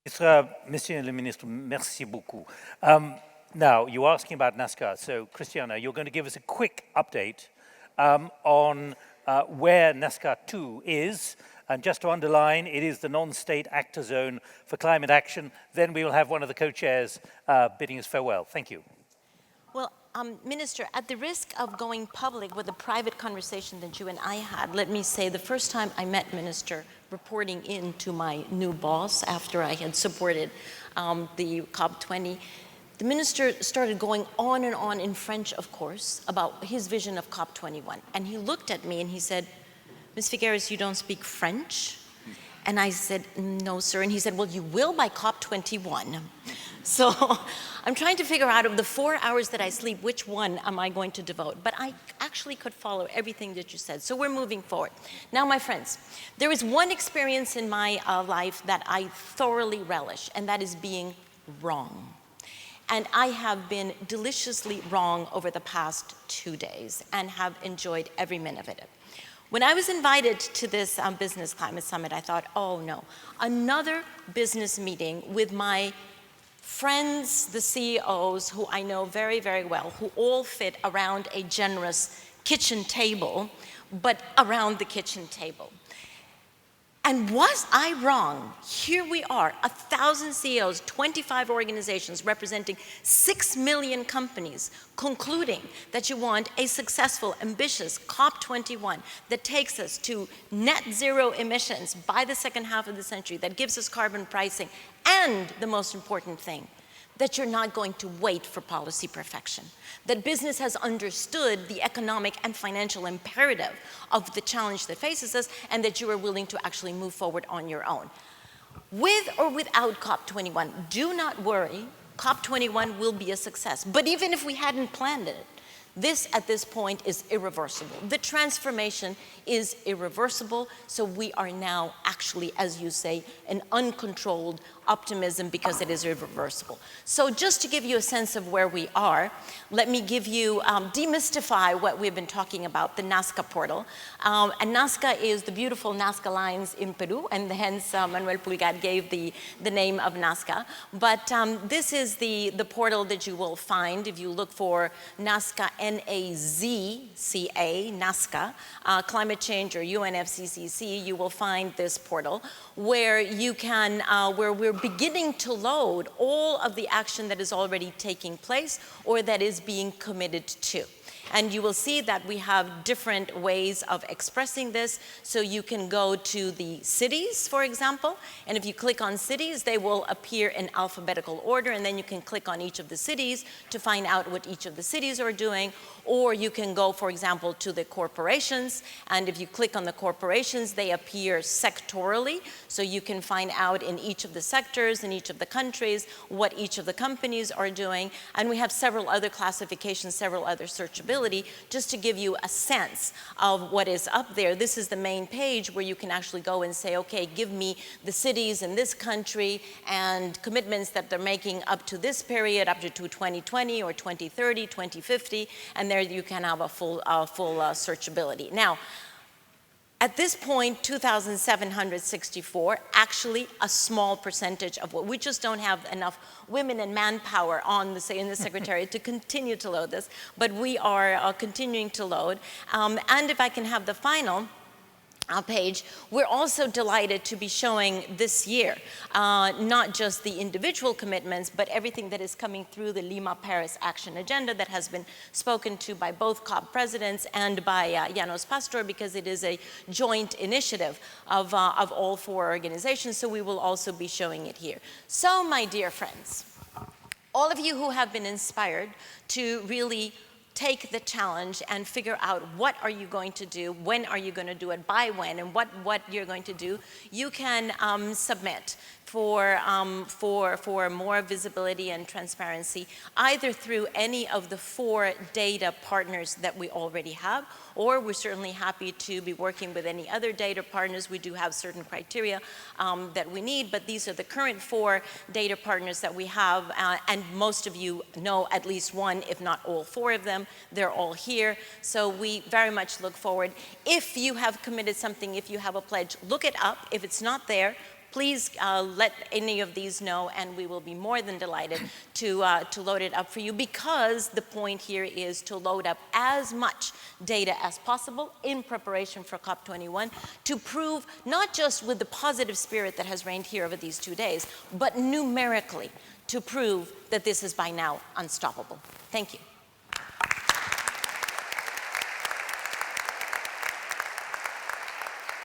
Monsieur le Ministre, merci beaucoup. Now, you're asking about NASCAR. So, Christiana, you're going to give us a quick update on where NASCAR 2 is. And just to underline, it is the non-state actor zone for climate action. Then we will have one of the co-chairs bidding us farewell. Thank you. Well, Minister, at the risk of going public with a private conversation that you and I had, let me say the first time I met Minister reporting in to my new boss after I had supported the COP20, the minister started going on and on in French, of course, about his vision of COP21. And he looked at me and he said, Ms. Figueres, you don't speak French? And I said, no, sir. And he said, well, you will by COP21. So I'm trying to figure out of the 4 hours that I sleep, which one am I going to devote? But I actually could follow everything that you said. So we're moving forward. Now, my friends, there is one experience in my life that I thoroughly relish, and that is being wrong. And I have been deliciously wrong over the past 2 days and have enjoyed every minute of it. When I was invited to this Business Climate Summit, I thought, oh no, another business meeting with my friends, the CEOs, who I know very, very well, who all fit around a generous kitchen table, but around the kitchen table. And was I wrong? Here we are, 1,000 CEOs, 25 organizations representing 6 million companies, concluding that you want a successful, ambitious COP21 that takes us to net zero emissions by the second half of the century, that gives us carbon pricing, and the most important thing, that you're not going to wait for policy perfection, that business has understood the economic and financial imperative of the challenge that faces us, and that you are willing to actually move forward on your own. With or without COP21, do not worry, COP21 will be a success. But even if we hadn't planned it, this at this point is irreversible. The transformation is irreversible, so we are now actually, as you say, an uncontrolled optimism because it is irreversible. So just to give you a sense of where we are, let me give you, demystify what we've been talking about, the Nazca portal. And Nazca is the beautiful Nazca lines in Peru, and hence Manuel Pulgar gave the name of Nazca. But this is the portal that you will find if you look for Nazca, N-A-Z-C-A, Nazca, Climate Change or UNFCCC, you will find this portal where you can, where we're beginning to load all of the action that is already taking place or that is being committed to. And you will see that we have different ways of expressing this. So you can go to the cities, for example, and if you click on cities, they will appear in alphabetical order, and then you can click on each of the cities to find out what each of the cities are doing. Or you can go, for example, to the corporations, and if you click on the corporations, they appear sectorally, so you can find out in each of the sectors, in each of the countries, what each of the companies are doing. And we have several other classifications, several other searchability, just to give you a sense of what is up there. This is the main page where you can actually go and say, okay, give me the cities in this country and commitments that they're making up to this period, up to 2020 or 2030, 2050, and there you can have a full searchability. Now, at this point, 2,764, actually a small percentage of what, we just don't have enough women and manpower on the, in the Secretariat to continue to load this, but we are continuing to load. And if I can have the final page, we're also delighted to be showing this year, not just the individual commitments, but everything that is coming through the Lima Paris Action Agenda that has been spoken to by both COP presidents and by Llanos Pastor, because it is a joint initiative of all 4 organizations, so we will also be showing it here. So, my dear friends, all of you who have been inspired to really take the challenge and figure out what are you going to do, when are you going to do it, by when, and what you're going to do, you can submit for more visibility and transparency, either through any of the 4 data partners that we already have, or we're certainly happy to be working with any other data partners. We do have certain criteria that we need, but these are the current 4 data partners that we have, and most of you know at least one, if not all 4 of them. They're all here, so we very much look forward. If you have committed something, if you have a pledge, look it up. If it's not there, please let any of these know, and we will be more than delighted to load it up for you, because the point here is to load up as much data as possible in preparation for COP21 to prove, not just with the positive spirit that has reigned here over these 2 days, but numerically to prove that this is by now unstoppable. Thank you.